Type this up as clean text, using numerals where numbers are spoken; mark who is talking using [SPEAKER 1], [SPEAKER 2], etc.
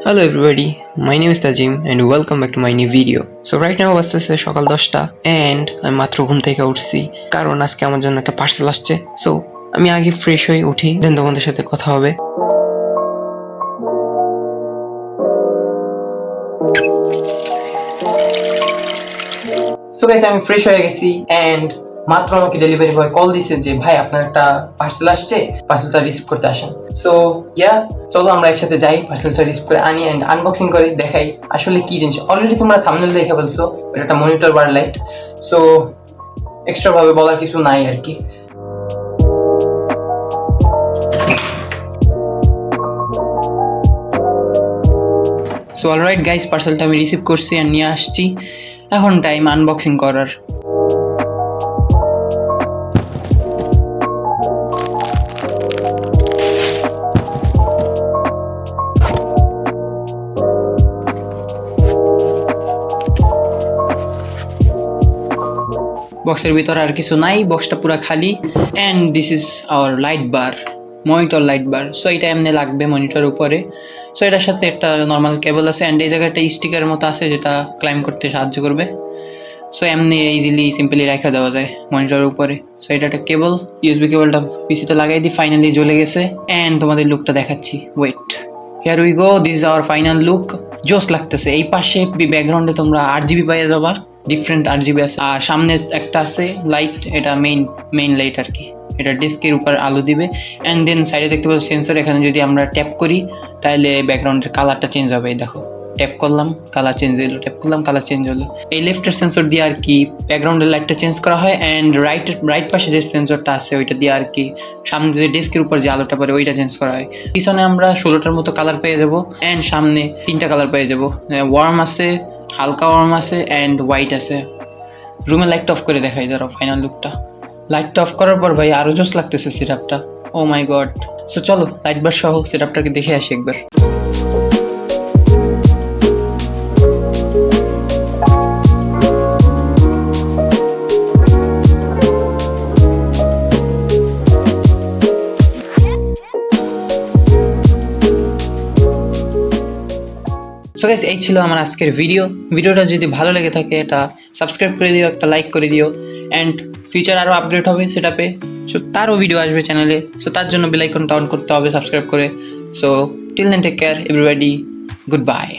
[SPEAKER 1] Hello everybody, my name is Tajim and welcome back to my new video. So right now বাজতেছে সকাল 10টা and আমি মাত্র ঘুম থেকে উঠছি কারণ আজকে আমার জন্য একটা পার্সেল আসছে। সো আমি আগে ফ্রেশ হয়ে উঠি দেন তোমাদের সাথে কথা হবে। সো গাইস আমি ফ্রেশ হয়ে গেছি এন্ড মাত্র আমাকে ডেলিভারি বয় কল দিছে যে ভাই আপনার একটা পার্সেল আসছে, পার্সেলটা রিসিভ করতে আসেন। সো চলো আমরা একসাথে যাই, পার্সেলটা রিসিভ করে আনি এন্ড আনবক্সিং করে দেখাই আসলে কি জিনিস। অলরেডি তোমরা থাম্বনেল দেখে বলছো এটা একটা মনিটর বার লাইট, সো এক্সট্রা ভাবে বলার কিছু নাই আর কি। সো অলরাইট গাইস, পার্সেলটা আমি রিসিভ করছি আর নিয়ে আসছি, এখন টাইম আনবক্সিং করার। বক্সের ভিতরে আর কিছু নাই, বক্সটা পুরো খালি and this is our light bar, monitor light bar. So এটা এমনি লাগবে মনিটর উপরে। সো এটার সাথে একটা নর্মাল কেবল আছে এন্ড এই জায়গাটা স্টিকারের মতো আছে যেটা ক্লাইম্ব করতে সাহায্য করবে। সো এমনি ইজিলি সিম্পলি রাখা দেওয়া যায় মনিটরের উপরে। সো এটা একটা কেবল, ইউএসবি কেবলটা পিসিতে লাগাই দিই, ফাইনালি জ্বলে গেছে এন্ড তোমাদের লুকটা দেখাচ্ছি। Wait, here we go, this is our final look. জোস লাগতেছে। এই পাশে ব্যাকগ্রাউন্ডে তোমরা RGB পাইয়ে যাবা, ডিফারেন্ট RGB আছে। আর সামনে একটা আছে লাইট, এটা মেইন লাইট আর কি, এটা ডিস্কের উপর আলো দিবে অ্যান্ড দেন সাইডে দেখতে পাচ্ছ সেন্সর। এখানে যদি আমরা ট্যাপ করি তাহলে ব্যাকগ্রাউন্ডের কালারটা চেঞ্জ হবে। এই দেখো, ট্যাপ করলাম কালার চেঞ্জ হলো, ট্যাপ করলাম কালার চেঞ্জ হলো। এই লেফটের সেন্সর দিয়ে আর কি ব্যাকগ্রাউন্ডের লাইটটা চেঞ্জ করা হয় অ্যান্ড রাইট পাশে যে সেন্সরটা আছে ওইটা দিয়ে আর কি সামনে যে ডেস্কের উপর যে আলোটা পড়ে ওইটা চেঞ্জ করা হয়। পিছনে আমরা 16টার মতো কালার পেয়ে যাবো অ্যান্ড সামনে 3টা কালার পেয়ে যাবো, ওয়ার্ম আছে, হালকা ওয়ার্ম আছে অ্যান্ড হোয়াইট আছে। রুমে লাইটটা অফ করে দেখাই ধরো ফাইনাল লুকটা। লাইটটা অফ করার পর ভাই আরো জোস লাগতেছে সেটআপটা, ও মাই গড। সো চলো লাইট বার সহ সেটআপটাকে দেখে আসি একবার। সো গাইস, এই ছিল আমার আজকের ভিডিওটা যদি ভালো লেগে থাকে এটা সাবস্ক্রাইব করে দিও, একটা লাইক করে দিও অ্যান্ড ফিউচার আরও আপডেট হবে সেটাপে। সো তারও ভিডিও আসবে চ্যানেলে, সো তার জন্য বেল আইকনটা অন করতে হবে সাবস্ক্রাইব করে। So till then take care everybody, good bye.